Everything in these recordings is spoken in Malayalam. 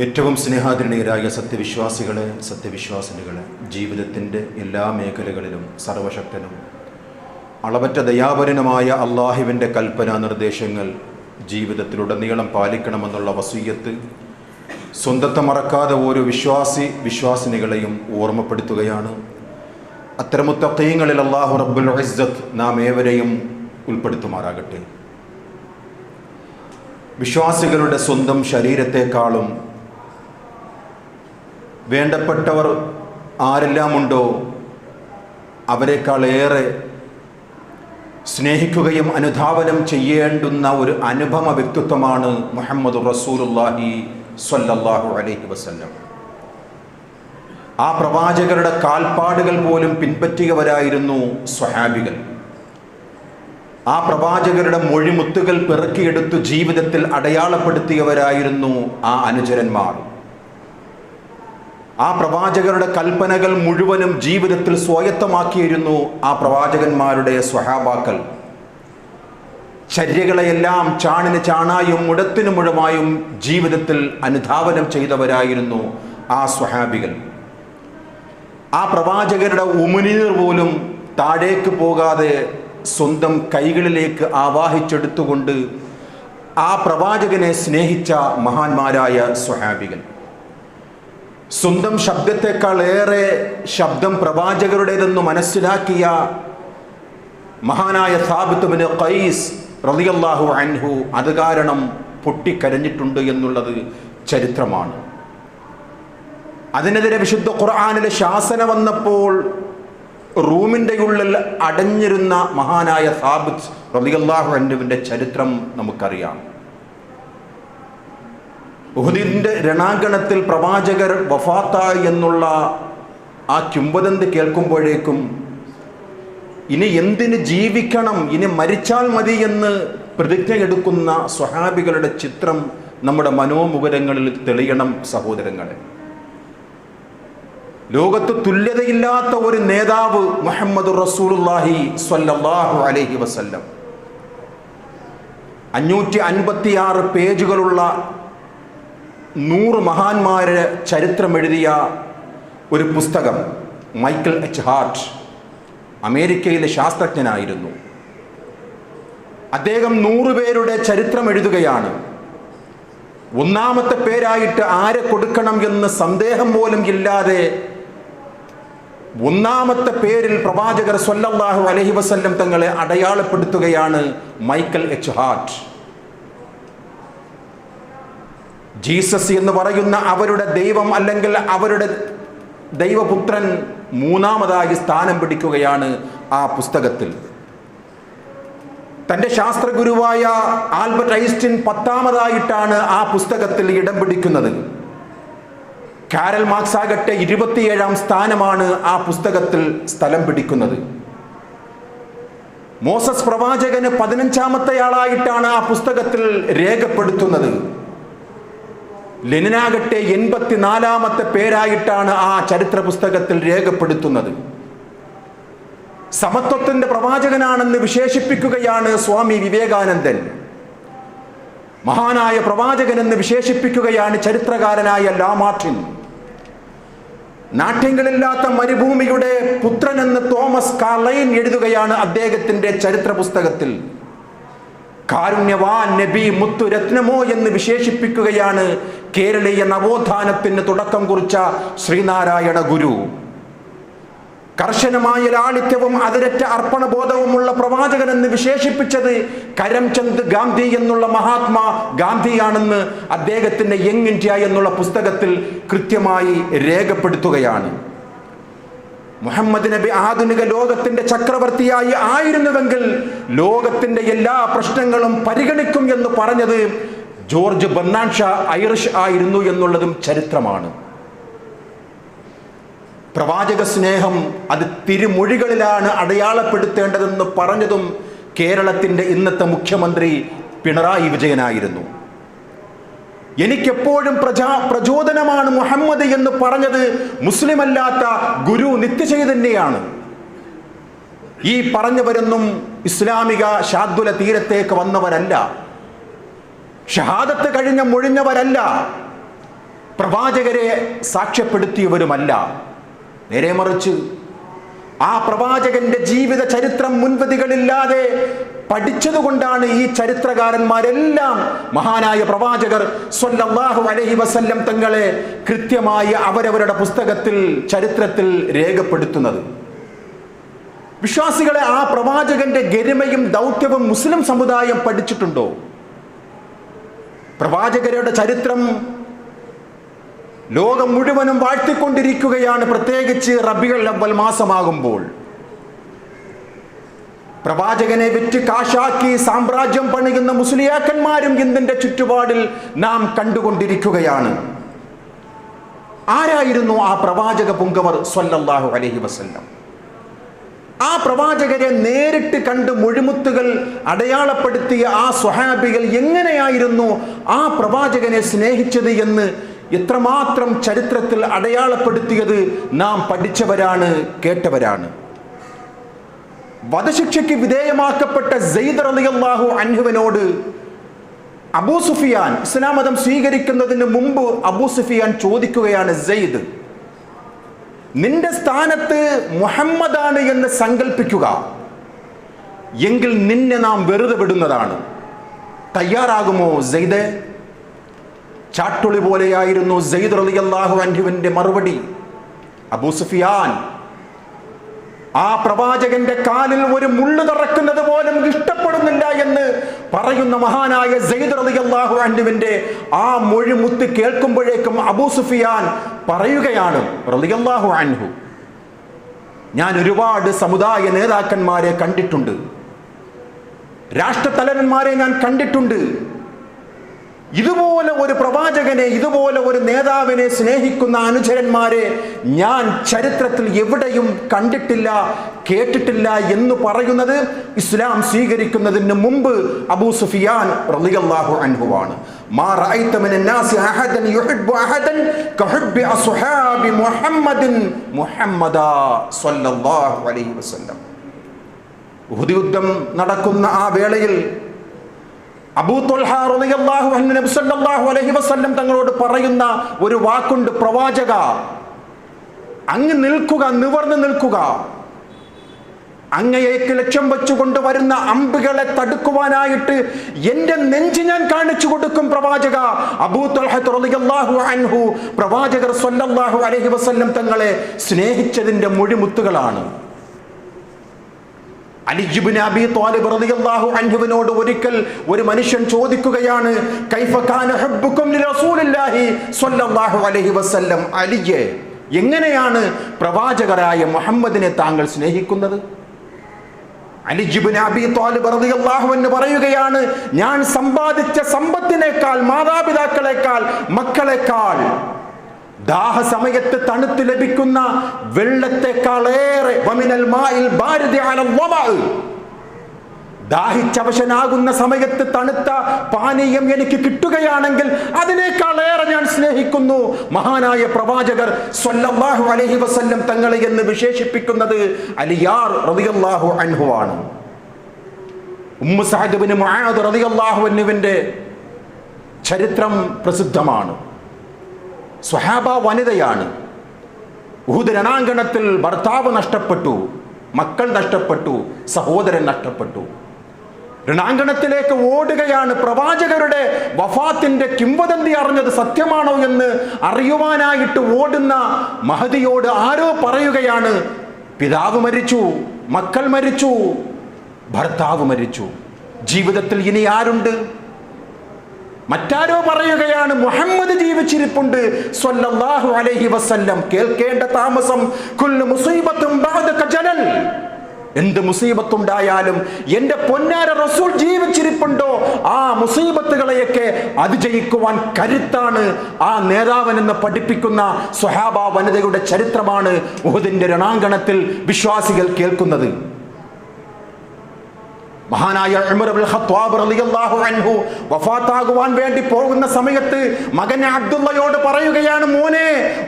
ഏറ്റവും സ്നേഹാദരണീയരായ സത്യവിശ്വാസികളെ, സത്യവിശ്വാസിനികളെ, ജീവിതത്തിൻ്റെ എല്ലാ മേഖലകളിലും സർവശക്തനും അളവറ്റ ദയാപരനുമായ അള്ളാഹുവിൻ്റെ കൽപ്പനാ നിർദ്ദേശങ്ങൾ ജീവിതത്തിലുടനീളം പാലിക്കണമെന്നുള്ള വസിയ്യത്ത് സ്വന്തത്തെ മറക്കാതെ ഓരോ വിശ്വാസിനികളെയും ഓർമ്മപ്പെടുത്തുകയാണ്. അത്തരം മുത്തഖീങ്ങളിൽ അല്ലാഹു റബ്ബുൽ ഇസ്സത്ത് നാം ഏവരെയും ഉൾപ്പെടുത്തുമാറാകട്ടെ. വിശ്വാസികളുടെ സ്വന്തം ശരീരത്തെക്കാളും വേണ്ടപ്പെട്ടവർ ആരെല്ലാമുണ്ടോ അവരെക്കാളേറെ സ്നേഹിക്കുകയും അനുധാവനം ചെയ്യേണ്ടുന്ന ഒരു അനുപമ വ്യക്തിത്വമാണ് മുഹമ്മദ് റസൂലുള്ളാഹി സ്വല്ലല്ലാഹു അലൈഹി വസല്ലം. ആ പ്രവാചകരുടെ കാൽപ്പാടുകൾ പോലും പിൻപറ്റിയവരായിരുന്നു സ്വഹാബികൾ. ആ പ്രവാചകരുടെ മൊഴിമുത്തുകൾ പെറുക്കിയെടുത്തു ജീവിതത്തിൽ അടയാളപ്പെടുത്തിയവരായിരുന്നു ആ അനുചരന്മാർ. ആ പ്രവാചകരുടെ കൽപ്പനകൾ മുഴുവനും ജീവിതത്തിൽ സ്വായത്തമാക്കിയിരുന്നു ആ പ്രവാചകന്മാരുടെ സ്വഹാബാക്കൾ. ചര്യകളെയെല്ലാം ചാണിന് ചാണായും മുടത്തിനു മുഴമായും ജീവിതത്തിൽ അനുധാവനം ചെയ്തവരായിരുന്നു ആ സ്വഹാബികൾ. ആ പ്രവാചകരുടെ ഉമിനീർ പോലും താഴേക്ക് പോകാതെ സ്വന്തം കൈകളിലേക്ക് ആവാഹിച്ചെടുത്തുകൊണ്ട് ആ പ്രവാചകനെ സ്നേഹിച്ച മഹാന്മാരായ സ്വഹാബികൾ. സ്വന്തം ശബ്ദത്തെക്കാൾ ഏറെ ശബ്ദം പ്രവാചകരുടേതെന്ന് മനസ്സിലാക്കിയ മഹാനായ സാബിത്ത് ബിൻ ഖൈസ് റളിയല്ലാഹു അൻഹു അത് കാരണം പൊട്ടിക്കരഞ്ഞിട്ടുണ്ട് എന്നുള്ളത് ചരിത്രമാണ്. അതിനെതിരെ വിശുദ്ധ ഖുർആനിലെ ശാസന വന്നപ്പോൾ റൂമിൻ്റെ ഉള്ളിൽ അടഞ്ഞിരുന്ന മഹാനായ സാബിത്ത് റളിയല്ലാഹു അൻഹുവിൻ്റെ ചരിത്രം നമുക്കറിയാം. ഉഹദിൻ്റെ രണാങ്കണത്തിൽ പ്രവാചകർ വഫാത്തായി എന്നുള്ള ആ കിംവദന്തി കേൾക്കുമ്പോഴേക്കും ഇനി എന്തിന് ജീവിക്കണം, ഇനി മരിച്ചാൽ മതി എന്ന് പ്രതിജ്ഞ എടുക്കുന്ന സ്വഹാബികളുടെ ചിത്രം നമ്മുടെ മനോമുകുരങ്ങളിൽ തെളിയണം സഹോദരങ്ങളെ. ലോകത്ത് തുല്യതയില്ലാത്ത ഒരു നേതാവ് മുഹമ്മദ് റസൂലുള്ളാഹി സ്വല്ലല്ലാഹു അലൈഹി വസല്ലം. 556 പേജുകളുള്ള 100 മഹാന്മാരെ ചരിത്രമെഴുതിയ ഒരു പുസ്തകം. മൈക്കൽ എച്ച് ഹാർട്ട് അമേരിക്കയിലെ ശാസ്ത്രജ്ഞനായിരുന്നു. അദ്ദേഹം 100 പേരുടെ ചരിത്രം എഴുതുകയാണ്. ഒന്നാമത്തെ പേരായിട്ട് ആരെ കൊടുക്കണം എന്ന് സന്ദേഹം പോലും ഇല്ലാതെ ഒന്നാമത്തെ പേരിൽ പ്രവാചകർ സ്വല്ലല്ലാഹു അലൈഹി വസല്ലം തങ്ങളെ അടയാളപ്പെടുത്തുകയാണ് മൈക്കൽ എച്ച് ഹാർട്ട്. ജീസസ് എന്ന് പറയുന്ന അവരുടെ ദൈവം അല്ലെങ്കിൽ അവരുടെ ദൈവപുത്രൻ മൂന്നാമതായി സ്ഥാനം പിടിക്കുകയാണ് ആ പുസ്തകത്തിൽ. തൻ്റെ ശാസ്ത്രഗുരുവായ ആൽബർട്ട് ഐൻസ്റ്റീൻ 10ാമതായിട്ടാണ് ആ പുസ്തകത്തിൽ ഇടം പിടിക്കുന്നത്. കാരൽ മാർക്സ് ആകട്ടെ 27ാം സ്ഥാനമാണ് ആ പുസ്തകത്തിൽ സ്ഥലം പിടിക്കുന്നത്. മോസസ് പ്രവാചകന് 15ാമത്തെയാളായിട്ടാണ് ആ പുസ്തകത്തിൽ രേഖപ്പെടുത്തുന്നത്. ലെനിനാകട്ടെ 84ാമത്തെ പേരായിട്ടാണ് ആ ചരിത്ര പുസ്തകത്തിൽ രേഖപ്പെടുത്തുന്നത്. സമത്വത്തിന്റെ പ്രവാചകനാണെന്ന് വിശേഷിപ്പിക്കുകയാണ് സ്വാമി വിവേകാനന്ദൻ. മഹാനായ പ്രവാചകൻ എന്ന് വിശേഷിപ്പിക്കുകയാണ് ചരിത്രകാരനായ ലാമാർട്ടിൻ. നാട്യങ്ങളില്ലാത്ത മരുഭൂമിയുടെ പുത്രൻ എന്ന് തോമസ് കാർലൈൻ എഴുതുകയാണ് അദ്ദേഹത്തിന്റെ ചരിത്ര പുസ്തകത്തിൽ. കാരുണ്യവാൻ നബി മുത്തു രത്നമോ എന്ന് വിശേഷിപ്പിക്കുകയാണ് കേരളീയ നവോത്ഥാനത്തിന് തുടക്കം കുറിച്ച ശ്രീനാരായണ ഗുരു. കർശനമായ ലാളിത്യവും അതിരറ്റ അർപ്പണബോധവുമുള്ള പ്രവാചകൻ എന്ന് വിശേഷിപ്പിച്ചത് കരംചന്ദ് ഗാന്ധി എന്നുള്ള മഹാത്മാ ഗാന്ധിയാണെന്ന് അദ്ദേഹത്തിന്റെ യങ് ഇന്ത്യ എന്നുള്ള പുസ്തകത്തിൽ കൃത്യമായി രേഖപ്പെടുത്തുകയാണ്. മുഹമ്മദ് നബി ആധുനിക ലോകത്തിന്റെ ചക്രവർത്തിയായി ആയിരുന്നുവെങ്കിൽ ലോകത്തിന്റെ എല്ലാ പ്രശ്നങ്ങളും പരിഗണിക്കും എന്ന് പറഞ്ഞത് ജോർജ് ബെർണാഡ് ഷാ ഐറിഷ് ആയിരുന്നു എന്നുള്ളതും ചരിത്രമാണ്. പ്രവാചക സ്നേഹം അത് തിരുമൊഴികളിലാണ് അടയാളപ്പെടുത്തേണ്ടതെന്ന് പറഞ്ഞതും കേരളത്തിൻ്റെ ഇന്നത്തെ മുഖ്യമന്ത്രി പിണറായി വിജയനായിരുന്നു. എനിക്കെപ്പോഴും പ്രചോദനമാണ് മുഹമ്മദ് എന്ന് പറഞ്ഞത് മുസ്ലിം അല്ലാത്ത ഗുരു നിത്യചൈതന്യയാണ്. ഈ പറഞ്ഞവരൊന്നും ഇസ്ലാമിക ശാദ്വല തീരത്തേക്ക് വന്നവരല്ല, ഷഹാദത്ത് കഴിഞ്ഞ മൊഴിഞ്ഞവരല്ല. പ്രവാചകരെ സാക്ഷ്യപ്പെടുത്തിയവരുമല്ല. നേരെ മറിച്ച് ആ പ്രവാചകന്റെ ജീവിത ചരിത്രം മുൻവിധികളില്ലാതെ പഠിച്ചതുകൊണ്ടാണ് ഈ ചരിത്രകാരന്മാരെല്ലാം മഹാനായ പ്രവാചകർ സ്വല്ലല്ലാഹു അലൈഹി വസല്ലം തങ്ങളെ കൃത്യമായി അവരവരുടെ പുസ്തകത്തിൽ, ചരിത്രത്തിൽ രേഖപ്പെടുത്തുന്നത്. വിശ്വാസികളെ, ആ പ്രവാചകന്റെ ഗരിമയും ദൗത്യവും മുസ്ലിം സമുദായം പഠിച്ചിട്ടുണ്ടോ? പ്രവാചകരുടെ ചരിത്രം ലോകം മുഴുവനും വാഴ്ത്തിക്കൊണ്ടിരിക്കുകയാണ്, പ്രത്യേകിച്ച് റബീഉൽ അവ്വൽ മാസമാകുമ്പോൾ. പ്രവാചകനെ വിറ്റ് കാശാക്കി സാമ്രാജ്യം പണിയുന്ന മുസ്ലിയാക്കന്മാരും ഇന്ത്യന്റെ ചുറ്റുപാടിൽ നാം കണ്ടുകൊണ്ടിരിക്കുകയാണ്. ആരായിരുന്നു ആ പ്രവാചക പുങ്കവർ സ്വല്ലല്ലാഹു അലൈഹി വസല്ലം? ആ പ്രവാചകരെ നേരിട്ട് കണ്ട് മുഴുമുത്തുകൾ അടയാളപ്പെടുത്തിയ ആ സ്വഹാബികൾ എങ്ങനെയായിരുന്നു ആ പ്രവാചകനെ സ്നേഹിച്ചത് എന്ന് എത്രമാത്രം ചരിത്രത്തിൽ അടയാളപ്പെടുത്തിയത് നാം പഠിച്ചവരാണ്, കേട്ടവരാണ്. വധശിക്ഷയ്ക്ക് വിധേയമാക്കപ്പെട്ട സെയ്ദ് റളിയല്ലാഹു അൻഹുവിനോട് അബൂ സുഫിയാൻ ഇസ്ലാം മതം സ്വീകരിക്കുന്നതിന് മുമ്പ് അബൂ സുഫിയാൻ ചോദിക്കുകയാണ്, സെയ്ദ്, നിന്റെ സ്ഥാനത്ത് മുഹമ്മദാണ് എന്ന് സങ്കല്പിക്കുക, എങ്കിൽ നിന്നെ നാം വെറുതെ വിടുന്നതാണ്. തയ്യാറാകുമോ സെയ്ദ്? ചാട്ടുളി പോലെയായിരുന്നു സെയ്ദ് റളിയല്ലാഹു അൻഹുവിന്റെ മറുപടി. അബൂ സുഫിയാൻ ആ പ്രവാചകന്റെ കാലിൽ ഒരു മുള്ളു തറക്കുന്നത് പോലും ഇഷ്ടപ്പെടുന്നില്ല എന്ന് പറയുന്ന മഹാനായ സെയ്ദ് റളിയല്ലാഹു അൻഹുവിന്റെ ആ മൊഴിമുത്ത് കേൾക്കുമ്പോഴേക്കും അബൂ സുഫിയാൻ പറയുകയാണ് റളിയല്ലാഹു അൻഹു, ഞാൻ ഒരുപാട് സമുദായ നേതാക്കന്മാരെ കണ്ടിട്ടുണ്ട്, രാഷ്ട്രതലവന്മാരെ ഞാൻ കണ്ടിട്ടുണ്ട്. ഇതുപോലെ ഒരു പ്രവാചകനെ, ഇതുപോലെ ഒരു നേതാവിനെ സ്നേഹിക്കുന്ന അനുചരന്മാരെ ഞാൻ ചരിത്രത്തിൽ എവിടെയും കണ്ടിട്ടില്ല, കേട്ടിട്ടില്ല എന്ന് പറയുന്നത് ഇസ്ലാം സ്വീകരിക്കുന്നതിന് മുമ്പ് അബൂ സുഫിയാൻ റളിയല്ലാഹു അൻഹുവാണ്. മാ റഅയ്ത മിനന്നാസി അഹദൻ യുഹിബ്ബു അഹദൻ കഹുബ്ബി അസ്ഹാബി മുഹമ്മദിൻ മുഹമ്മദാ സ്വല്ലല്ലാഹു അലൈഹി വസല്ലം. ഉഹദ് യുദ്ധം നടക്കുന്ന ആ വേളയിൽ അബൂ ത്വൽഹ റളിയല്ലാഹു അൻഹു നബി സല്ലല്ലാഹു അലൈഹി വസല്ലം തങ്ങളോട് പറയുന്ന ഒരു വാക്കുണ്ട്, പ്രവാചക, അങ്ങ് നിൽക്കുക, നിവർന്നു നിൽക്കുക, അങ്ങയേക്ക് ലക്ഷ്യം വെച്ചുകൊണ്ട് വരുന്ന അമ്പുകളെ തടുക്കുവാനായിട്ട് എന്റെ നെഞ്ച് ഞാൻ കാണിച്ചു കൊടുക്കും പ്രവാചക. അബൂ ത്വൽഹ റളിയല്ലാഹു അൻഹു പ്രവാചകർ സ്വല്ലല്ലാഹു അലൈഹി വസല്ലം തങ്ങളെ സ്നേഹിച്ചതിന്റെ മൊഴിമുത്തുകളാണ്. അലി ഇബ്നു അബീ ത്വാലിബ് റളിയല്ലാഹു അൻഹുവിനോട് ഒരിക്കൽ ഒരു മനുഷ്യൻ ചോദിക്കുകയാണ്, കൈഫ കാന ഹുബ്ബുകും ലിറസൂലില്ലാഹി സ്വല്ലല്ലാഹു അലൈഹി വസല്ലം, അലിയെ, എങ്ങനെയാണ് പ്രവാചകരായ മുഹമ്മദിനെ താങ്കൾ സ്നേഹിക്കുന്നത്? അലി ഇബ്നു അബീ ത്വാലിബ് റളിയല്ലാഹു അൻഹു പറയുകയാണ്, ഞാൻ സമ്പാദിച്ച സമ്പത്തിനേക്കാൾ, മാതാപിതാക്കളെക്കാൾ, മക്കളെക്കാൾ, ദാഹസമയത്ത് തണുത്ത് ലഭിക്കുന്ന വെള്ളത്തെക്കാളേറെ, ദാഹിച്ചവശനാകുന്ന സമയത്ത് തണുത്ത പാനീയം എനിക്ക് കിട്ടുകയാണെങ്കിൽ അതിനേക്കാളേറെ ഞാൻ സ്നേഹിക്കുന്നു മഹാനായ പ്രവാചകർ സ്വല്ലല്ലാഹു അലൈഹി വസല്ലം തങ്ങളെ എന്ന് വിശേഷിപ്പിക്കുന്നത് അലിയാർ റളിയല്ലാഹു അൻഹു ആണ്. ഉമ്മു സഅദ് ബിൻ മുആദ് റളിയല്ലാഹു അൻഹുവിന്റെ ചരിത്രം പ്രസിദ്ധമാണ്. സ്വഹാബ വനിതയാണ്. ഉഹുദ് രണാങ്കണത്തിൽ ഭർത്താവ് നഷ്ടപ്പെട്ടു, മക്കൾ നഷ്ടപ്പെട്ടു, സഹോദരൻ നഷ്ടപ്പെട്ടു. രണാങ്കണത്തിലേക്ക് ഓടുകയാണ്. പ്രവാചകരുടെ വഫാത്തിന്റെ കിംവദന്തി അറിഞ്ഞത് സത്യമാണോ എന്ന് അറിയുവാനായിട്ട് ഓടുന്ന മഹദിയോട് ആരോ പറയുകയാണ്, പിതാവ് മരിച്ചു, മക്കൾ മരിച്ചു, ഭർത്താവ് മരിച്ചു, ജീവിതത്തിൽ ഇനി ആരുണ്ട്? മറ്റാരോ പറയുകയാണ്, മുഹമ്മദ് ജീവിച്ചിരിപ്പുണ്ട് സ്വല്ലല്ലാഹു അലൈഹി വസല്ലം. കേൾക്കേണ്ട താമസം, കുല്ലു മുസീബത്തും ബഅദക ജലൽ, എന്ത് മുസീബത്തുണ്ടായാലും എൻ്റെ പൊന്നാര റസൂൽ ജീവിച്ചിരിപ്പുണ്ടോ ആ മുസീബത്തുകളെയൊക്കെ അതിജയിക്കുവാൻ കരുത്താണ് ആ നേതാവനെന്ന് പഠിപ്പിക്കുന്ന സ്വഹാബ വനിതയുടെ ചരിത്രമാണ് ഉഹുദിന്റെ രണാങ്കണത്തിൽ വിശ്വാസികൾ കേൾക്കുന്നത്. മഹാനായ ഉമർ ഇബ്നുൽ ഖത്താബ് റളിയല്ലാഹു അൻഹു വഫാത്താകുവാൻ വേണ്ടി പോകുന്ന സമയത്ത് മകൻ അബ്ദുള്ളയോട് പറയുകയാണ്, മോനെ,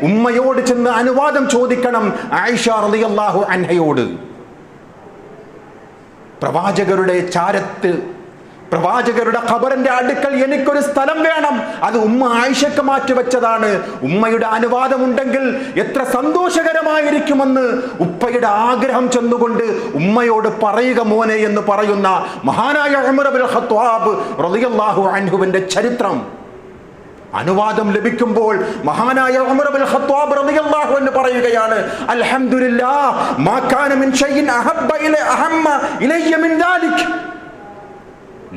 ഉമ്മയോട് ചെന്ന് അനുവാദം ചോദിക്കണം ആയിഷ റളിയല്ലാഹു അൻഹയോട്. പ്രവാചകരുടെ ചാരത്ത് പ്രവാചകരുടെ ഖബറിന്റെ അടുക്കൽ എനിക്കൊരു സ്ഥലം വേണം. അത് ഉമ്മ ആയിഷയ്ക്ക് മാറ്റിവെച്ചതാണ്. ഉമ്മയുടെ അനുവാദമുണ്ടെങ്കിൽ എത്ര സന്തോഷകരമായിരിക്കുമെന്ന് ഉപ്പയുടെ ആഗ്രഹം ചെന്നുകൊണ്ട് ഉമ്മയോട് പറയുക മോനെ എന്ന് പറയുന്ന മഹാനായ ഉമർ ഇബ്നുൽ ഖത്താബ് റളിയല്ലാഹു അൻഹുവിന്റെ ചരിത്രം. അനുവാദം ലഭിക്കുമ്പോൾ മഹാനായ ഉമർ ഇബ്നുൽ ഖത്താബ് റളിയല്ലാഹു അൻഹു പറയുകയാണ്, അൽഹംദുലില്ലാഹ് മാ കാന മിൻ ഷൈഇൻ അഹമ്മ ഇലയ്യ മിൻ ദാലിക്.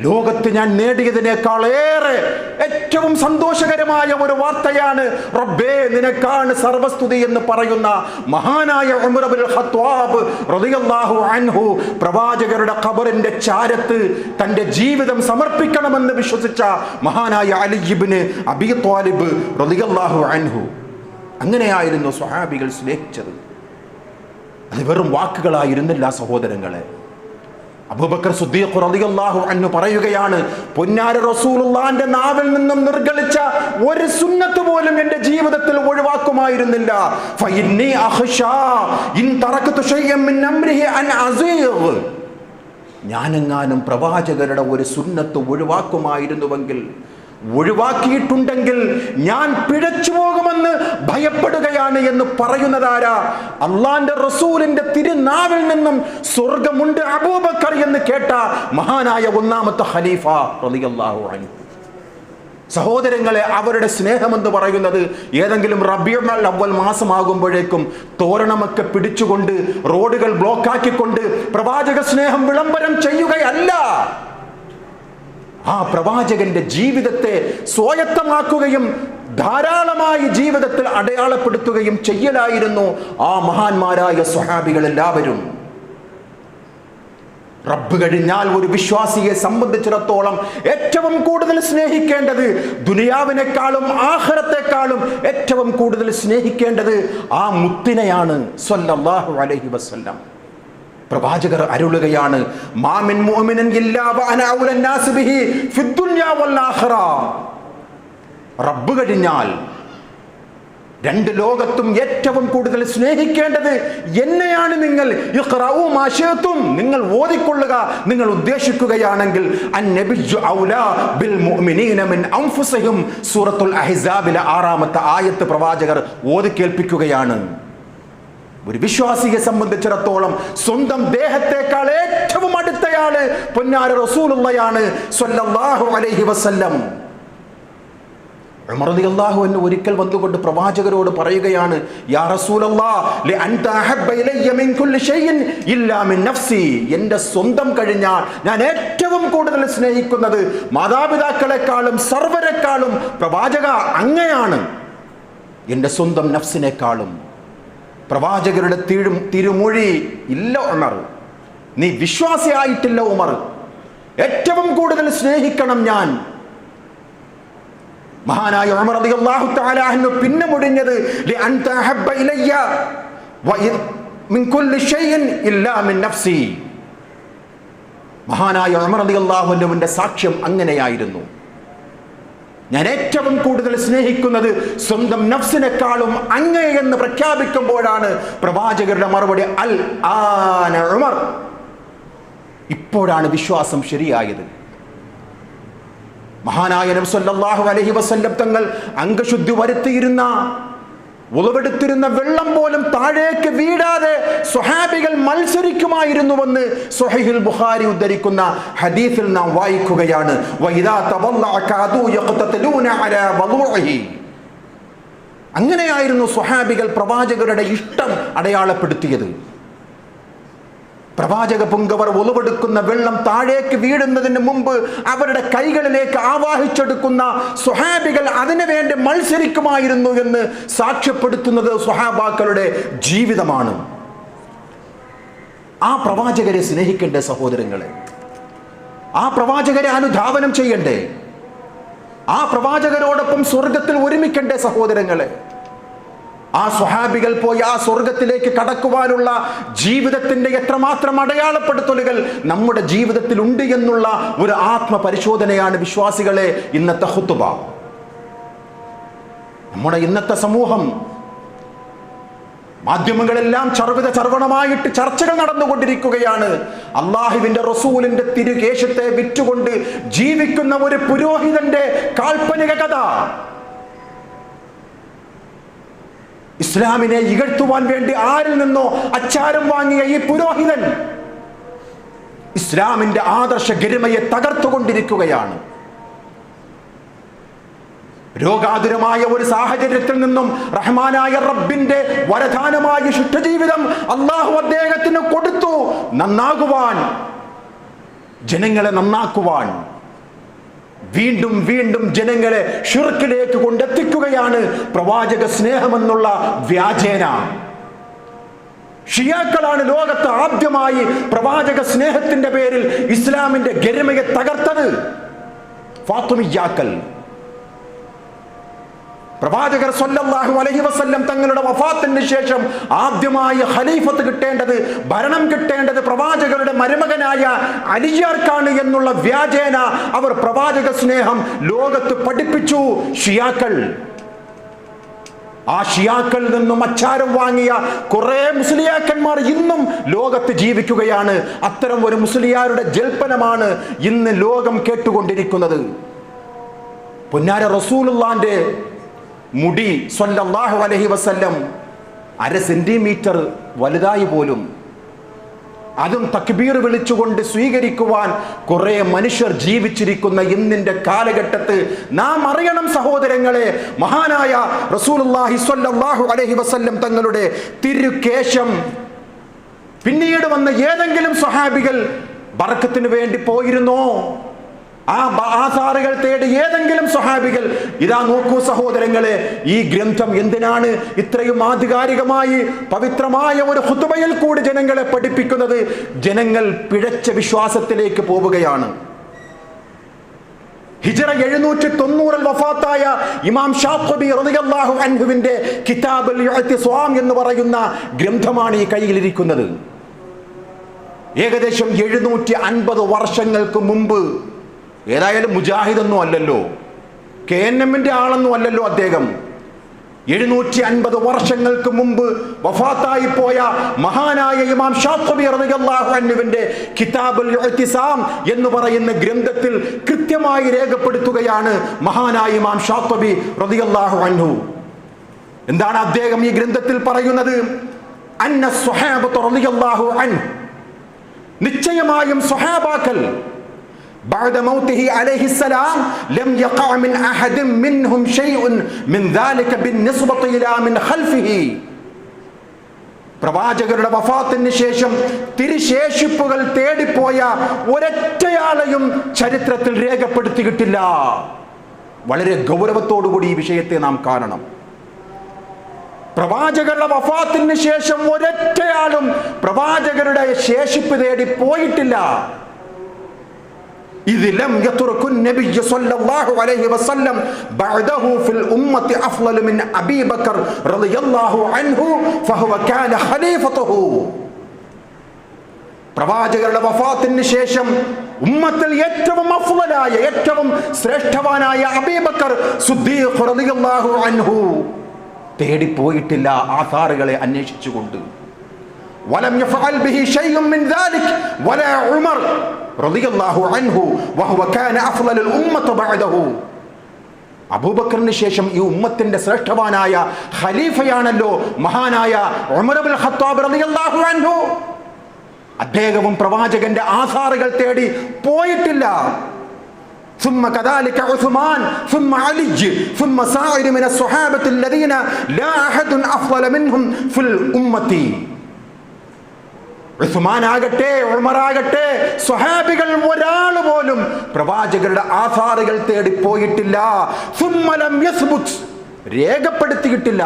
ലോകത്ത് ഞാൻ നേടിയതിനേക്കാൾ ഏറെ ഏറ്റവും സന്തോഷകരമായ ഒരു വാർത്തയാണ് റബ്ബേ നിനക്കാണ് സർവസ്തുതി എന്ന് പറയുന്ന മഹാനായ ഉമർ ഇബ്നുൽ ഖത്താബ് റളിയല്ലാഹു അൻഹു പ്രവാചകരുടെ ഖബറിന്റെ ചാരത്ത് തന്റെ ജീവിതം സമർപ്പിക്കണമെന്ന് വിശ്വസിച്ച മഹാനായ അലി ഇബ്നു അബീ ത്വാലിബ് റളിയല്ലാഹു അൻഹു. അങ്ങനെയായിരുന്നു സ്വഹാബികൾ സ്നേഹിച്ചത്. അത് വെറും വാക്കുകളായിരുന്നില്ല സഹോദരങ്ങളെ. അബൂബക്കർ സിദ്ദീഖ് റളിയല്ലാഹു അൻഹു പറയുകയാണ്, പൊന്നാര റസൂലുള്ളാഹിന്റെ നാവിൽ നിന്നും നിർഗളിച്ച ഒരു സുന്നത്ത് പോലും എൻ്റെ ജീവിതത്തിൽ ഒഴിവാക്കുമായിരുന്നില്ല. ഫഇന്നി അഖ്ശാ ഇൻ തറക്തു ശൈഅൻ മിൻ അംരിഹി അൻ അസീഗ്. ഞാനെങ്ങാനും പ്രവാചകരുടെ ഒരു സുന്നത്ത് ഒഴിവാക്കുമായിരുന്നുവെങ്കിൽ, ഒഴിവാക്കിയിട്ടുണ്ടെങ്കിൽ ഞാൻ പിഴച്ചു പോകുമെന്ന് ഭയപ്പെടുകയാണ് എന്ന് പറയുന്നതാരാ? അള്ളാന്റെ റസൂലിന്റെ തിരുനാവിൽ നിന്നും സ്വർഗമുണ്ട് അബൂബക്കർ എന്ന് കേട്ട മഹാനായ ഒന്നാമത്തെ ഖലീഫ റളിയല്ലാഹു അൻഹു. സഹോദരങ്ങളെ, അവരുടെ സ്നേഹമെന്ന് പറയുന്നത് ഏതെങ്കിലും റബീഉൽ അവ്വൽ മാസമാകുമ്പോഴേക്കും തോരണമൊക്കെ പിടിച്ചുകൊണ്ട് റോഡുകൾ ബ്ലോക്കാക്കിക്കൊണ്ട് പ്രവാചക സ്നേഹം വിളംബരം ചെയ്യുകയല്ല. ആ പ്രവാചകന്റെ ജീവിതത്തെ സ്വായത്തമാക്കുകയും ധാരാളമായി ജീവിതത്തിൽ അടയാളപ്പെടുത്തുകയും ചെയ്യലായിരുന്നു ആ മഹാന്മാരായ സ്വഹാബികൾ എല്ലാവരും. റബ്ബ് കഴിഞ്ഞാൽ ഒരു വിശ്വാസിയെ സംബന്ധിച്ചിടത്തോളം ഏറ്റവും കൂടുതൽ സ്നേഹിക്കേണ്ടത്, ദുനിയാവിനേക്കാളും ആഖിറത്തെക്കാളും ഏറ്റവും കൂടുതൽ സ്നേഹിക്കേണ്ടത് ആ മുത്തിനെയാണ് സ്വല്ലല്ലാഹു അലൈഹി വസല്ലം. പ്രവാചകർ അരുളുകയാണ്, മാ മിൻ മുഅ്മിനിൻ ഇല്ലാ വഅന ഔലൻ നാസ് ബിഹി ഫിദ്ദുനിയ വൽ ആഖിറ. റബ്ബ് കഴിഞ്ഞാൽ രണ്ട് ലോകത്തും ഏറ്റവും കൂടുതൽ സ്നേഹിക്കേണ്ടത് എന്നെയാണ്. നിങ്ങൾ ഇഖ്റഉ മാ ശിഅ്തും, നിങ്ങൾ ഓതിക്കൊള്ളുക, നിങ്ങൾ ഉദ്ദേശിക്കുകയാണെങ്കിൽ. അന്നബിയ്യു ഔലാ ബിൽ മുഅ്മിനീന മിൻ അൻഫുസിഹിം. സൂറത്തുൽ അഹ്സാബിലെ 6-ാമത്തെ ആയത്ത് പ്രവാചകർ ഓതി കേൾപ്പിക്കുകയാണ്. ഒരു വിശ്വാസിയെ സംബന്ധിച്ചിടത്തോളം സ്വന്തം ദേഹത്തേക്കാൾ ഏറ്റവും അടുത്തയാള് പൊന്നാര റസൂലുള്ളയാണ് സ്വല്ലല്ലാഹു അലൈഹി വസല്ലം. ഉമർ റളിയല്ലാഹു അൻഹു ഒരിക്കൽ വന്നുകൊണ്ട് പ്രവാചകരോട് പറയുകയാണ്, യാ റസൂലല്ലാഹ് ലഅൻത അഹബ്ബ ഇലയ്യ മിൻ കുല്ലി ഷൈഇൻ ഇല്ലാ മിൻ നഫ്സി. എൻ്റെ സ്വന്തം കഴിഞ്ഞാൽ ഞാൻ ഏറ്റവും കൂടുതൽ സ്നേഹിക്കുന്നത് മാതാപിതാക്കളെക്കാളും സർവരെക്കാളും പ്രവാചക അങ്ങയാണ്, എൻ്റെ സ്വന്തം നഫ്സിനേക്കാളും. പ്രവാചകരുടെ തിരുമൊഴി, ഇല്ല ഉമർ, നീ വിശ്വാസിയായിട്ടില്ല ഉമർ, ഏറ്റവും കൂടുതൽ സ്നേഹിക്കണം ഞാൻ. മഹാനായ ഉമർ റളിയല്ലാഹു തആല അൻഹു പിന്നെ മുടിഞ്ഞത് ലഅൻത അഹബ്ബ ഇലയ്യ മിൻ കുല്ലി ഷൈഇൻ ഇല്ലാ മിൻ നഫ്സി. മഹാനായ ഉമർ റളിയല്ലാഹു അൻഹുവിന്റെ സാക്ഷ്യം അങ്ങനെയായിരുന്നു. ഞാൻ ഏറ്റവും കൂടുതൽ സ്നേഹിക്കുന്നത് സ്വന്തം നഫ്സിനേക്കാളും അങ്ങേ എന്ന് പ്രഖ്യാപിക്കുമ്പോഴാണ് പ്രവാചകരുടെ മറുപടി അൽ ആന ഉമർ, ഇപ്പോഴാണ് വിശ്വാസം ശരിയായത്. മഹാനായ നബി സല്ലല്ലാഹു അലൈഹി വസല്ലം തങ്ങൾ അംഗശുദ്ധി വരുത്തിയിരുന്ന, ഉളവെടുത്തിരുന്ന വെള്ളം പോലും താഴേക്ക് വീഴാതെ സ്വഹാബികൾ മത്സരിക്കുമായിരുന്നുവെന്ന് സ്വഹീഹുൽ ബുഖാരി ഉദ്ധരിക്കുന്ന ഹദീസിൽ നാം വായിക്കുകയാണ്. വഇദാ തവല്ലഅ കാദു യഖ്തതലൂന അലാ വളുഇഹി. അങ്ങനെയായിരുന്നു സ്വഹാബികൾ പ്രവാചകരുടെ ഇഷ്ടം അടയാളപ്പെടുത്തിയത്. പ്രവാചക പുങ്കവർ ഉളവെടുക്കുന്ന വെള്ളം താഴേക്ക് വീഴുന്നതിന് മുമ്പ് അവരുടെ കൈകളിലേക്ക് ആവാഹിച്ചെടുക്കുന്ന സ്വഹാബികൾ അതിനു വേണ്ടി മത്സരിക്കുമായിരുന്നു എന്ന് സാക്ഷ്യപ്പെടുത്തുന്നത് സ്വഹാബാക്കളുടെ ജീവിതമാണ്. ആ പ്രവാചകരെ സ്നേഹിക്കേണ്ടേ സഹോദരങ്ങളെ? ആ പ്രവാചകരെ അനുധാവനം ചെയ്യണ്ടേ? ആ പ്രവാചകരോടൊപ്പം സ്വർഗത്തിൽ ഒരുമിക്കണ്ടേ സഹോദരങ്ങളെ? ആ സ്വഹാബികൾ പോയി ആ സ്വർഗത്തിലേക്ക് കടക്കുവാനുള്ള ജീവിതത്തിന്റെ എത്രമാത്രം അടയാളപ്പെടുത്തലുകൾ നമ്മുടെ ജീവിതത്തിൽ ഉണ്ട് എന്നുള്ള ഒരു ആത്മപരിശോധനയാണ് വിശ്വാസികളെ ഇന്നത്തെ ഖുതുബ. നമ്മുടെ ഇന്നത്തെ സമൂഹം മാധ്യമങ്ങളെല്ലാം ചർവണമായിട്ട് ചർച്ചകൾ നടന്നുകൊണ്ടിരിക്കുകയാണ്. അള്ളാഹുവിന്റെ റസൂലിന്റെ തിരുകേശത്തെ വിറ്റുകൊണ്ട് ജീവിക്കുന്ന ഒരു പുരോഹിതന്റെ കാൽപ്പനിക കഥ. ഇസ്ലാമിനെ ഇകഴ്ത്തുവാൻ വേണ്ടി ആരിൽ നിന്നോ അച്ചാരം വാങ്ങിയ ഈ പുരോഹിതൻ ഇസ്ലാമിന്റെ ആദർശ ഗരിമയെ തകർത്തുകൊണ്ടിരിക്കുകയാണ്. രോഗാതുരമായ ഒരു സാഹചര്യത്തിൽ നിന്നും റഹ്മാനായ റബ്ബിന്റെ വരദാനമായ ശുദ്ധജീവിതം അള്ളാഹു അദ്ദേഹത്തിന് കൊടുത്തു, നന്നാകുവാൻ, ജനങ്ങളെ നന്നാക്കുവാൻ. വീണ്ടും വീണ്ടും ജനങ്ങളെ ഷിർക്കിലേക്ക് കൊണ്ടെത്തിക്കുകയാണ് പ്രവാചക സ്നേഹമെന്നുള്ള വ്യാജേന. ഷിയാക്കളാണ് ലോകത്ത് ആദ്യമായി പ്രവാചക സ്നേഹത്തിന്റെ പേരിൽ ഇസ്ലാമിന്റെ ഗരിമയെ തകർത്തത്. ഫാത്തിമിയ്യാക്കൾ. പ്രവാചകർ സ്വല്ലല്ലാഹു അലൈഹി വസല്ലം തങ്ങളുടെ വഫാത്തിന് ശേഷം ആദ്യമായി ഖലീഫത്ത് കിട്ടേണ്ടത്, ഭരണം കിട്ടേണ്ടത് പ്രവാചകരുടെ മരുമകനായ അലിയാർക്കാണ് എന്നുള്ള വ്യാജേന അവർ പ്രവാചക സ്നേഹം ലോകത്ത് പഠിപ്പിച്ചു ഷിയാക്കൾ. ആ ഷിയാക്കളിൽ നിന്നും അച്ചാരം വാങ്ങിയ കുറെ മുസ്ലിയാക്കന്മാർ ഇന്നും ലോകത്ത് ജീവിക്കുകയാണ്. അത്തരം ഒരു മുസ്ലിയാരുടെ ജൽപ്പനമാണ് ഇന്ന് ലോകം കേട്ടുകൊണ്ടിരിക്കുന്നത്. പൊന്നാര റസൂലുള്ളാന്റെ മുടി സ്വല്ലല്ലാഹു അലൈഹി വസല്ലം 1/2 സെന്റിമീറ്റർ വലുതായി പോലും, അതും തക്ബീർ വിളിച്ചുകൊണ്ട് സ്വീകരിക്കുവാൻ കുറെ മനുഷ്യർ ജീവിച്ചിരിക്കുന്ന ഇന്നിന്റെ കാലഘട്ടത്തിൽ നാം അറിയണം സഹോദരങ്ങളെ, മഹാനായ റസൂലുള്ളാഹി സ്വല്ലല്ലാഹു അലൈഹി വസല്ലം തങ്ങളുടെ തിരുകേശം പിന്നീട് വന്ന ഏതെങ്കിലും സ്വഹാബികൾ ബർക്കത്തിന് വേണ്ടി പോയിരുന്നോ? ആ ആസാറുകൾ തേടി ഏതെങ്കിലും സ്വഹാബികൾ? ഇതാ നോക്കൂ സഹോദരങ്ങളെ, ഈ ഗ്രന്ഥം എന്തിനാണ് ഇത്രയും ആധികാരികമായി പവിത്രമായ ഒരു ഖുതുബയിൽ കൂടി ജനങ്ങളെ പഠിപ്പിക്കുന്നത്? ജനങ്ങൾ പിഴച്ച വിശ്വാസത്തിലേക്ക് പോവുകയാണ്. ഹിജ്റ 790 വഫാത്തായ ഇമാം ഷാഫിഈ റളിയല്ലാഹു അൻഹുവിന്റെ കിതാബുൽ ഇഅ്തിസാം എന്ന് പറയുന്ന ഗ്രന്ഥമാണ് ഈ കയ്യിലിരിക്കുന്നത്. ഏകദേശം 750 വർഷങ്ങൾക്ക് മുമ്പ്, ഏതായാലും മുജാഹിദൊന്നും അല്ലല്ലോ, KNMന്റെ ആളൊന്നും അല്ലല്ലോ അദ്ദേഹം. 750 വർഷങ്ങൾക്ക് മുമ്പ് വഫാത്തായി പോയ മഹാനായ ഇമാം ഷാഫിഈ റളിയല്ലാഹു അൻഹുവിന്റെ കിതാബുൽ ഇഅ്തിസാം എന്ന് പറയുന്ന ഗ്രന്ഥത്തിൽ കൃത്യമായി രേഖപ്പെടുത്തുകയാണ് മഹാനായ ഇമാം ഷാഫിഈ റളിയല്ലാഹു അൻഹു. എന്താണ് അദ്ദേഹം ഈ ഗ്രന്ഥത്തിൽ പറയുന്നത്? അന്ന സ്വഹാബത്ത് റളിയല്ലാഹു അൻഹു, നിശ്ചയമായും സ്വഹാബാക്കൾ بعد موته عليه السلام لم يقع من أحد منهم شيء من ذلك بالنسبة إلى من خلفه. പ്രവാചകരുടെ വഫാത്തിന് ശേഷം തിരുശേഷിപ്പുകൾ തേടിപ്പോയ ഒരൊറ്റയാളെയും ചരിത്രത്തിൽ രേഖപ്പെടുത്തിയിട്ടില്ല. വളരെ ഗൗരവത്തോടുകൂടി ഈ വിഷയത്തെ നാം കാണണം. പ്രവാചകരുടെ വഫാത്തിന് ശേഷം ഒരൊറ്റയാളും പ്രവാചകരുടെ ശേഷിപ്പ് തേടി പോയിട്ടില്ല. إذ لم يترك النبي صلى الله عليه وسلم بعده في الأمة أفضل من أبي بكر رضي الله عنه فهو كان خليفته. പ്രവാചകരുടെ വഫാത്തിന് ശേഷം ഉമ്മത്തിൽ ഏറ്റവും അഫ്ളലായ, ഏറ്റവും ശ്രേഷ്ഠവാനായ അബൂബക്കർ സിദ്ദീഖ് റളിയല്ലാഹു അൻഹു തേടിപ്പോയിട്ടില്ല ആധാറുകളെ അന്വേഷിച്ചുകൊണ്ട്. വലം യഫഅൽ ബിഹി ശൈഉൻ മിൻ ദാലിക വലാ ഉമർ റളിയല്ലാഹു അൻഹു വഹുവ കാന അഫ്ളലുൽ ഉമ്മത്തി ബഅദഹു. അബൂബക്കറിന് ശേഷം ഈ ഉമ്മത്തിന്റെ ശ്രേഷ്ഠവാനായ ഖലീഫയാണല്ലോ മഹാനായ ഉമർ ഇബ്നുൽ ഖത്താബ് റളിയല്ലാഹു അൻഹു. അദ്ദേഹവും പ്രവാചകന്റെ ആധാറുകൾ തേടി പോയിട്ടില്ല. ثم كذلك عثمان ثم علي ثم سائر من الصحابة الذين لا أحد أفضل منهم في الأمة. ഉസ്മാൻ ആകട്ടെ, ഉമർ ആകട്ടെ, സ്വഹാബികൾ ഒരാൾ പോലും പ്രവാചകരുടെ ആധാറുകൾ തേടി പോയിട്ടില്ല. ثم لم يثبت, രേഖപ്പെടുത്തിയിട്ടില്ല.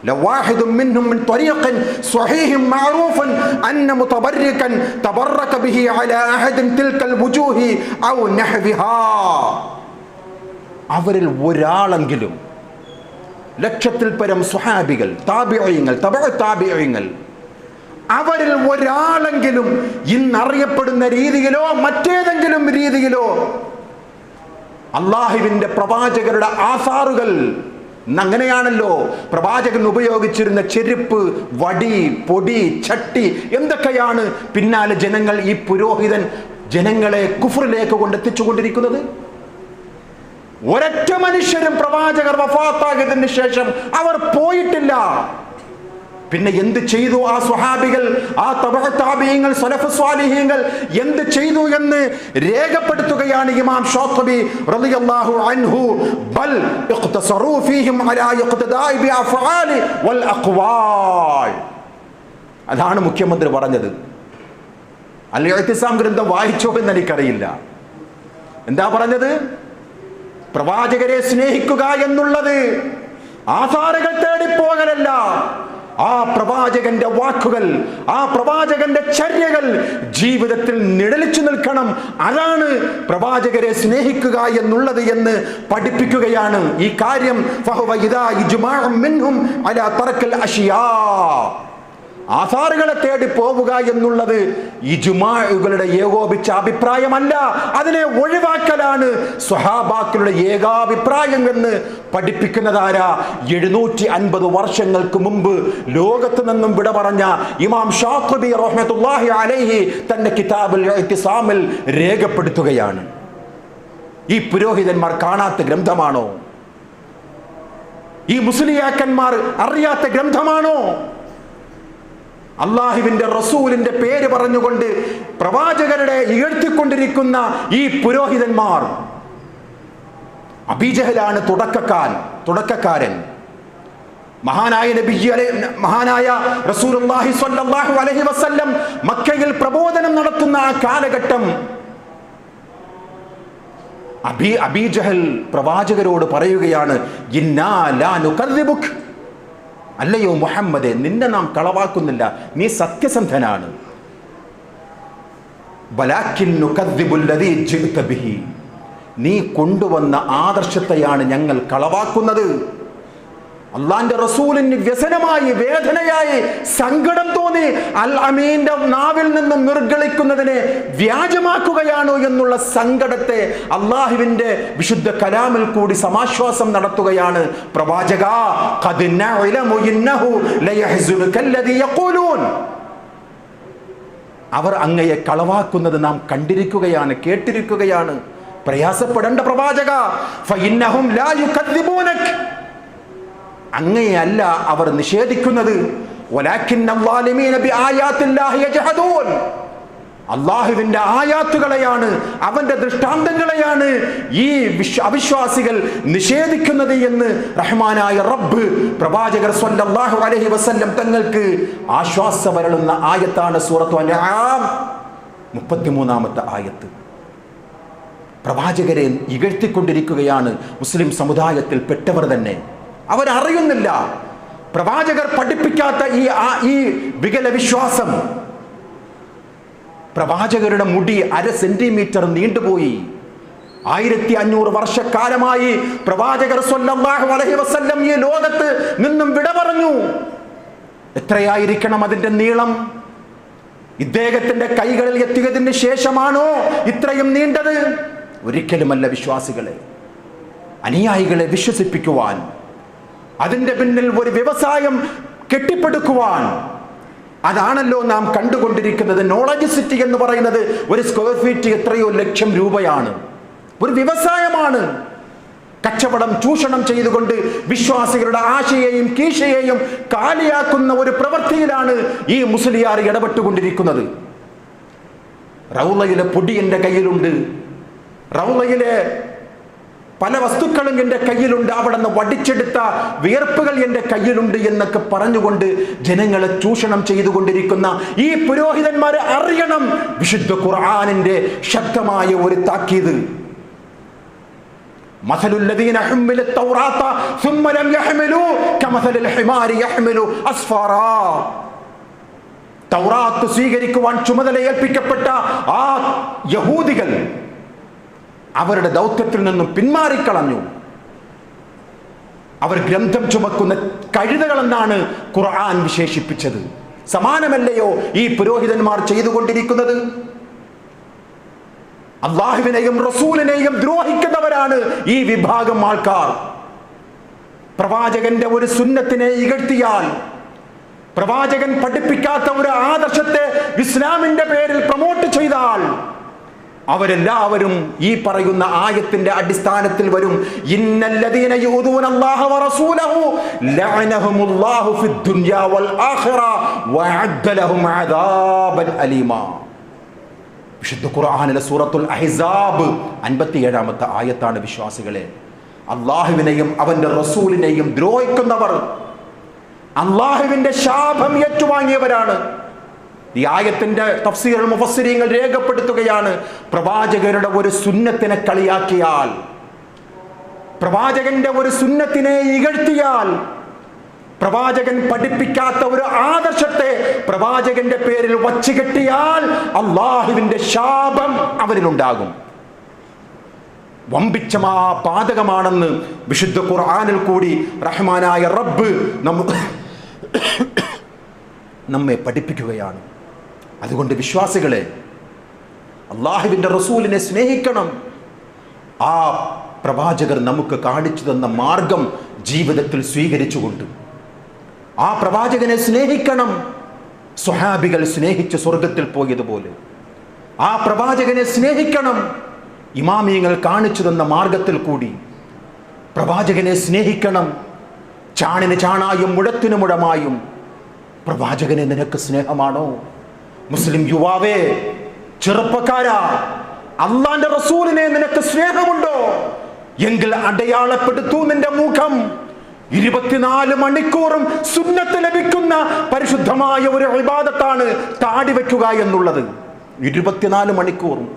لواحد منهم من طريق صحيح معروف أن متبركا تبرك به على أحد تلك الوجوه أو نحوها. അവരിൽ ഒരാളെങ്കിലും, ലക്ഷത്തിൽ പരം സ്വഹാബികൾ, താബിഈങ്ങൾ, തബഉ താബിഈങ്ങൾ, അവരിൽ ഒരാളെങ്കിലും ഇന്നറിയപ്പെടുന്ന രീതിയിലോ മറ്റേതെങ്കിലും രീതിയിലോ അള്ളാഹുവിന്റെ പ്രവാചകരുടെ ആസാറുകൾ അങ്ങനെയാണല്ലോ പ്രവാചകൻ ഉപയോഗിച്ചിരുന്ന ചെരുപ്പ്, വടി, പൊടി, ചട്ടി, എന്തൊക്കെയാണ് പിന്നാലെ ജനങ്ങൾ, ഈ പുരോഹിതൻ ജനങ്ങളെ കുഫറിലേക്ക് കൊണ്ടെത്തിച്ചുകൊണ്ടിരിക്കുന്നത്. ഒരൊറ്റ മനുഷ്യരും പ്രവാചകർ വഫാത്തായതിന് ശേഷം അവർ പോയിട്ടില്ല. പിന്നെ എന്ത് ചെയ്തു ആ സ്വഹാബികൾ, ആ തബഅ താബിഈങ്ങൾ, സലഫ് സ്വാലിഹീങ്ങൾ എന്ത് ചെയ്തു എന്ന് രേഖപ്പെടുത്തുകയാണ് ഇമാം ശാത്തിബി റളിയല്ലാഹു അൻഹു. ബൽ ഇഖ്തസറൂ ഫീഹിം അലാ ഇഖ്തിദാഇ ബിഅഫ്ആലി വൽ അഖ്വാൽ. അതാണ് മുഖ്യമന്ത്രി പറഞ്ഞത്. അൽ ഇഅ്തിസാം ഗ്രന്ഥം വായിച്ചോ എന്ന് എനിക്കറിയില്ല. എന്താ പറഞ്ഞത്? പ്രവാചകരെ സ്നേഹിക്കുക എന്നുള്ളത് ആധാരങ്ങൾ തേടിപ്പോകലല്ല, ആ പ്രവാചകന്റെ വാക്കുകൾ, ആ പ്രവാചകന്റെ ചര്യകൾ ജീവിതത്തിൽ നിഴലിച്ചു നിൽക്കണം. അതാണ് പ്രവാചകരെ സ്നേഹിക്കുക എന്നുള്ളത് എന്ന് പഠിപ്പിക്കുകയാണ്. ഈ കാര്യം ഫഹുവ ഇദാ ഇജ്മാഉ മിൻഹും അലാ തർക്കൽ അശിയാ. ആധാറുകളെ തേടി പോവുക എന്നുള്ളത് ഇജ്മാഉകളുടെ ഏകോപിച്ച അഭിപ്രായമല്ല, അതിനെ ഒഴിവാക്കലാണ് സ്വഹാബാക്കളുടെ ഏകാഭിപ്രായം എന്ന് പഠിപ്പിക്കുന്നതാരാ? 750 വർഷങ്ങൾക്ക് മുമ്പ് ലോകത്ത് നിന്നും വിട പറഞ്ഞ ഇമാം ശാത്തിബി റഹ്മത്തുള്ളാഹി അലൈഹി തന്റെ കിതാബുൽ ഇഅ്തിസാമിൽ രേഖപ്പെടുത്തുകയാണ്. ഈ പുരോഹിതന്മാർ കാണാത്ത ഗ്രന്ഥമാണോ? ഈ മുസ്ലിയാക്കന്മാർ അറിയാത്ത ഗ്രന്ഥമാണോ? അള്ളാഹുവിന്റെ റസൂലിന്റെ പേര് പറഞ്ഞുകൊണ്ട് പ്രവാചകരുടെ ഇകഴ്ത്തിക്കൊണ്ടിരിക്കുന്ന ഈ പുരോഹിതന്മാർ. അബീജഹലാണ് തുടക്കക്കാരൻ. മഹാനായ റസൂലുള്ളാഹി സ്വല്ലല്ലാഹു അലൈഹി വസല്ലം മക്കയിൽ പ്രബോധനം നടത്തുന്ന ആ കാലഘട്ടം അബീജഹൽ പ്രവാചകരോട് പറയുകയാണ്, ഇന്നാ ലാ നുകദ്ദിബുക്, അല്ലയോ മുഹമ്മദേ, നിന്നെ നാം കളവാക്കുന്നില്ല, നീ സത്യസന്ധനാണ്. വലാകിൻ നുകദ്ദിബുൽ ലദീ ജിഅ്ത ബിഹി, നീ കൊണ്ടുവന്ന ആദർശത്തെയാണ് ഞങ്ങൾ കളവാക്കുന്നത്. അള്ളാന്റെ റസൂലിന് വ്യസനമായി, വേദനയായി, സങ്കടം തോന്നി അൽ അമീന്റെ നാവിൽ നിന്നും നിർഗളിക്കുന്നതിനെ വ്യാജമാക്കുകയാണോ എന്നുള്ള സങ്കടത്തെ അള്ളാഹുവിന്റെ വിശുദ്ധ കലാമിൽ കൂടി സമാശ്വാസം നടത്തുകയാണ് പ്രവാചക. ഖദ് നഅലമു ഇന്നഹു ലയഹ്സുനുകല്ലദീ യഖൂലൂൻ, അവർ അങ്ങയെ കളവാക്കുന്നത് നാം കണ്ടിരിക്കുകയാണ്, കേട്ടിരിക്കുകയാണ്. പ്രയാസപ്പെടേണ്ട പ്രവാചക. ഫഇന്നഹും ലാ യുകദ്ദിബൂനക, അങ്ങയെയല്ല അവർ നിഷേധിക്കുന്നത്. അള്ളാഹുവിന്റെ ആയാത്തുകളെയാണ്, അവന്റെ ദൃഷ്ടാന്തങ്ങളെയാണ് ഈ അവിശ്വാസികൾ നിഷേധിക്കുന്നത് എന്ന് റഹ്മാനായ റബ്ബ് പ്രവാചകർ സ്വല്ലല്ലാഹു അലൈഹി വസല്ലം തങ്ങൾക്ക് ആശ്വാസവരളുന്ന ആയത്താണ് സൂറത്തു അൻആം 33-ാമത്തെ ആയത്ത്. പ്രവാചകരെ ഇകഴ്ത്തിക്കൊണ്ടിരിക്കുകയാണ് മുസ്ലിം സമുദായത്തിൽ പെട്ടവർ തന്നെ. അവരറിയുന്നില്ല പ്രവാചകർ പഠിപ്പിക്കാത്ത ഈ വികല വിശ്വാസം. പ്രവാചകരുടെ മുടി 1/2 സെന്റിമീറ്റർ നീണ്ടുപോയി. 1500 വർഷക്കാലമായി പ്രവാചകർ സ്വല്ലല്ലാഹു അലൈഹി വസല്ലം ഈ ലോകത്ത് നിന്നും വിട പറഞ്ഞു. എത്രയായിരിക്കണം അതിന്റെ നീളം? ഇദ്ദേഹത്തിന്റെ കൈകളിൽ എത്തിയതിന് ശേഷമാണോ ഇത്രയും നീണ്ടത്? ഒരിക്കലുമല്ല. വിശ്വാസികളെ, അനുയായികളെ വിശ്വസിപ്പിക്കുവാൻ, അതിന്റെ പിന്നിൽ ഒരു വ്യവസായം കെട്ടിപ്പടുക്കുവാൻ, അതാണല്ലോ നാം കണ്ടുകൊണ്ടിരിക്കുന്നത്. നോളജ് സിറ്റി എന്ന് പറയുന്നത് ഒരു സ്ക്വയർ ഫീറ്റ് എത്രയോ ലക്ഷം രൂപയാണ്. ഒരു വ്യവസായമാണ്. കച്ചവടം, ചൂഷണം ചെയ്തുകൊണ്ട് വിശ്വാസികളുടെ ആശയെയും കീശയെയും കാലിയാക്കുന്ന ഒരു പ്രവൃത്തിയിലാണ് ഈ മുസ്ലിയാർ ഇടപെട്ടുകൊണ്ടിരിക്കുന്നത്. റൗളയിലെ പൊടി എൻ്റെ കയ്യിലുണ്ട്, റൗളയിലെ പല വസ്തുക്കളും എൻ്റെ കയ്യിലുണ്ട്, അവിടെ നിന്ന് വടിച്ചെടുത്ത വിയർപ്പുകൾ എൻ്റെ കയ്യിലുണ്ട് എന്നൊക്കെ പറഞ്ഞുകൊണ്ട് ജനങ്ങളെ ചൂഷണം ചെയ്തുകൊണ്ടിരിക്കുന്ന ഈ പുരോഹിതന്മാരെ അറിയണം വിശുദ്ധ ഖുർആനിന്റെ ശക്തമായ ഒരു താക്കീത്. മസലുല്ലദീന ഹുമ്മിലു തൗറാത്ത സുമ്മ ലം യഹ്മിലൂ കമസലിൽ ഹിമാരി യഹ്മിലു അസ്ഫാറാ. തൗറാത്ത് സ്വീകരിക്കുവാൻ ചുമതല ഏൽപ്പിക്കപ്പെട്ട ആ യഹൂദികൾ അവരുടെ ദൗത്യത്തിൽ നിന്നും പിന്മാറിക്കളഞ്ഞു. അവർ ഗ്രന്ഥം ചുമക്കുന്ന കഴുതകളെന്നാണ് ഖുർആൻ വിശേഷിപ്പിച്ചത്. സമാനമല്ലയോ ഈ പുരോഹിതന്മാർ ചെയ്തുകൊണ്ടിരിക്കുന്നത്? അള്ളാഹുവിനെയും റസൂലിനെയും ദ്രോഹിക്കുന്നവരാണ് ഈ വിഭാഗം ആൾക്കാർ. പ്രവാചകന്റെ ഒരു സുന്നത്തിനെ ഇകഴ്ത്തിയാൽ, പ്രവാചകൻ പഠിപ്പിക്കാത്ത ഒരു ആദർശത്തെ ഇസ്ലാമിന്റെ പേരിൽ പ്രൊമോട്ട് ചെയ്താൽ, അവരെല്ലാവരും ഈ പറയുന്ന ആയത്തിന്റെ അടിസ്ഥാനത്തിൽ വരും. ഇന്നല്ലദീന യൂദൂന അല്ലാഹ വറസൂലഹു ലഅനഹുമുല്ലാഹു ഫിദ്ദുനിയാ വൽ ആഖിറ വഅദ്ദ ലഹും അദാബൻ അലീമാ. വിശുദ്ധ ഖുർആനിലെ സൂറത്തുൽ അഹ്സാബ് 57-ാമത്തെ ആയത്താണ്. വിശ്വാസികളെ, അല്ലാഹുവിനെയും അവന്റെ റസൂലിനെയും ദ്രോഹിക്കുന്നവർ അല്ലാഹുവിന്റെ ശാപം ഏറ്റുവാങ്ങിയവരാണ്. ഈ ആയത്തിന്റെ തഫ്സീറുൽ മുഫസ്സിരീങ്ങൾ രേഖപ്പെടുത്തുകയാണ്, പ്രവാചകരുടെ ഒരു സുന്നത്തിനെ കളിയാക്കിയാൽ, പ്രവാചകന്റെ ഒരു സുന്നത്തിനെ ഇകഴ്ത്തിയാൽ, പ്രവാചകൻ പഠിപ്പിക്കാത്ത ഒരു ആദർശത്തെ പ്രവാചകന്റെ പേരിൽ വച്ചുകെട്ടിയാൽ അല്ലാഹുവിന്റെ ശാപം അവരിലുണ്ടാകും. വമ്പിച്ച പാതകമാണെന്ന് വിശുദ്ധ ഖുർആനിൽ കൂടി റഹ്മാനായ റബ്ബ് നമ്മെ പഠിപ്പിക്കുകയാണ്. അതുകൊണ്ട് വിശ്വാസികളെ, അല്ലാഹുവിന്റെ റസൂലിനെ സ്നേഹിക്കണം. ആ പ്രവാചകർ നമുക്ക് കാണിച്ചു തന്ന മാർഗം ജീവിതത്തിൽ സ്വീകരിച്ചുകൊണ്ട് ആ പ്രവാചകനെ സ്നേഹിക്കണം. സ്വഹാബികൾ സ്നേഹിച്ച് സ്വർഗത്തിൽ പോയതുപോലെ ആ പ്രവാചകനെ സ്നേഹിക്കണം. ഇമാമിയങ്ങൾ കാണിച്ചു തന്ന മാർഗത്തിൽ കൂടി പ്രവാചകനെ സ്നേഹിക്കണം. ചാണിന് ചാണായും മുഴത്തിനു മുഴമായും പ്രവാചകനെ നിനക്ക് സ്നേഹമാണോ? മുസ്ലിം യുവാവേ, ചെറുപ്പക്കാരാ, അള്ളാന്റെ റസൂലിനെ നിനക്ക് സ്നേഹമുണ്ടോ? എങ്കിൽ അടയാളപ്പെടുത്തൂ നിന്റെ മുഖം. 24 മണിക്കൂറും സുന്നത്ത് ലഭിക്കുന്ന പരിശുദ്ധമായ ഒരു ഇബാദത്താണ് താടി വെക്കുക എന്നുള്ളത്. 24 മണിക്കൂറും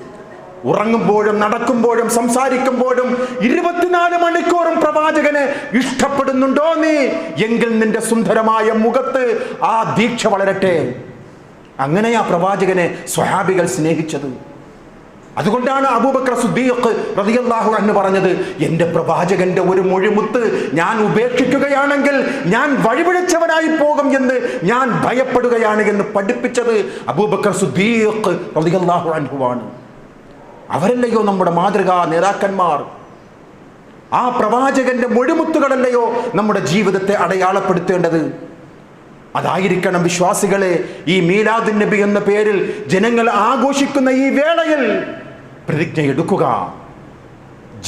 ഉറങ്ങുമ്പോഴും നടക്കുമ്പോഴും സംസാരിക്കുമ്പോഴും 24 മണിക്കൂറും പ്രവാചകനെ ഇഷ്ടപ്പെടുന്നുണ്ടോ നീ? എങ്കിൽ നിന്റെ സുന്ദരമായ മുഖത്ത് ആ ദീക്ഷ വളരട്ടെ. അങ്ങനെയാ പ്രവാചകനെ സ്വഹാബികൾ സ്നേഹിച്ചത്. അതുകൊണ്ടാണ് അബൂബക്കർ സിദ്ദീഖ് റളിയല്ലാഹു അൻഹു പറഞ്ഞത്, എൻ്റെ പ്രവാചകന്റെ ഒരു മൊഴിമുത്ത് ഞാൻ ഉപേക്ഷിക്കുകയാണെങ്കിൽ ഞാൻ വഴിപിഴച്ചവനായി പോകും എന്ന് ഞാൻ ഭയപ്പെടുകയാണ് എന്ന് പഠിപ്പിച്ചത് അബൂബക്കർ സിദ്ദീഖ് റളിയല്ലാഹു അൻഹു ആണ്. അവരല്ലയോ നമ്മുടെ മാതൃകാ നേതാക്കന്മാർ? ആ പ്രവാചകന്റെ മൊഴിമുത്തുകളല്ലയോ നമ്മുടെ ജീവിതത്തെ അടയാളപ്പെടുത്തേണ്ടത്? അതായിരിക്കണം വിശ്വാസികളെ, ഈ മീലാദുൻ നബി എന്ന പേരിൽ ജനങ്ങൾ ആഘോഷിക്കുന്ന ഈ വേളയിൽ പ്രതിജ്ഞ എടുക്കുക.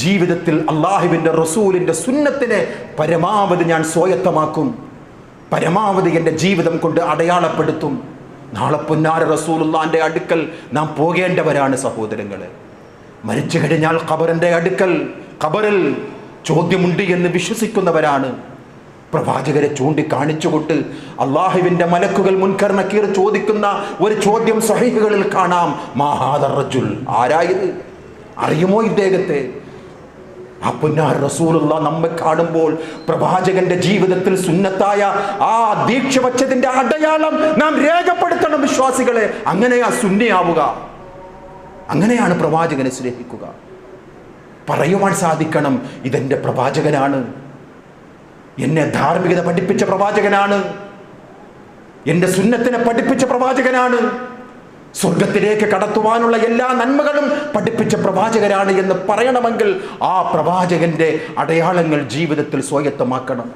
ജീവിതത്തിൽ അല്ലാഹുവിൻ്റെ റസൂലിൻ്റെ സുന്നത്തിനെ പരമാവധി ഞാൻ സ്വായത്തമാക്കും, പരമാവധി എൻ്റെ ജീവിതം കൊണ്ട് അടയാളപ്പെടുത്തും. നാളെ പുന്നാര റസൂലുള്ളാഹിന്റെ അടുക്കൽ നാം പോകേണ്ടവരാണ് സഹോദരങ്ങളെ. മരിച്ചു കഴിഞ്ഞാൽ ഖബറിൽ ചോദ്യമുണ്ട് എന്ന് വിശ്വസിക്കുന്നവരാണ്. പ്രവാചകരെ ചൂണ്ടിക്കാണിച്ചുകൊണ്ട് അല്ലാഹുവിൻ്റെ മലക്കുകൾ മുൻകർ നക്കീർ ചോദിക്കുന്ന ഒരു ചോദ്യം സ്വഹീഹുകളിൽ കാണാം. മാഹാദർ റജുൽ, ആരായത്? അറിയുമോ ഇദ്ദേഹത്തെ? ആ പുന്നാർ റസൂലുള്ളാഹ് നമ്മെ കാണുമ്പോൾ പ്രവാചകന്റെ ജീവിതത്തിൽ സുന്നത്തായ ആ ദീക്ഷ വച്ചതിന്റെ അടയാളം നാം രേഖപ്പെടുത്തണം വിശ്വാസികളെ. അങ്ങനെയാ സുന്നിയാവുക, അങ്ങനെയാണ് പ്രവാചകനെ സ്നേഹിക്കുക. പറയുവാൻ സാധിക്കണം, ഇതെന്റെ പ്രവാചകനാണ്, എന്നെ ധാർമ്മികത പഠിപ്പിച്ച പ്രവാചകനാണ്, എൻ്റെ സുന്നത്തിനെ പഠിപ്പിച്ച പ്രവാചകനാണ്, സ്വർഗത്തിലേക്ക് കടത്തുവാനുള്ള എല്ലാ നന്മകളും പഠിപ്പിച്ച പ്രവാചകരാണ് എന്ന് പറയണമെങ്കിൽ ആ പ്രവാചകന്റെ അടയാളങ്ങൾ ജീവിതത്തിൽ സ്വായത്തമാക്കണം.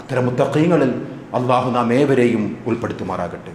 അത്തരം മുത്തഖീങ്ങളിൽ അല്ലാഹു നാം ഏവരെയും ഉൾപ്പെടുത്തുമാറാകട്ടെ.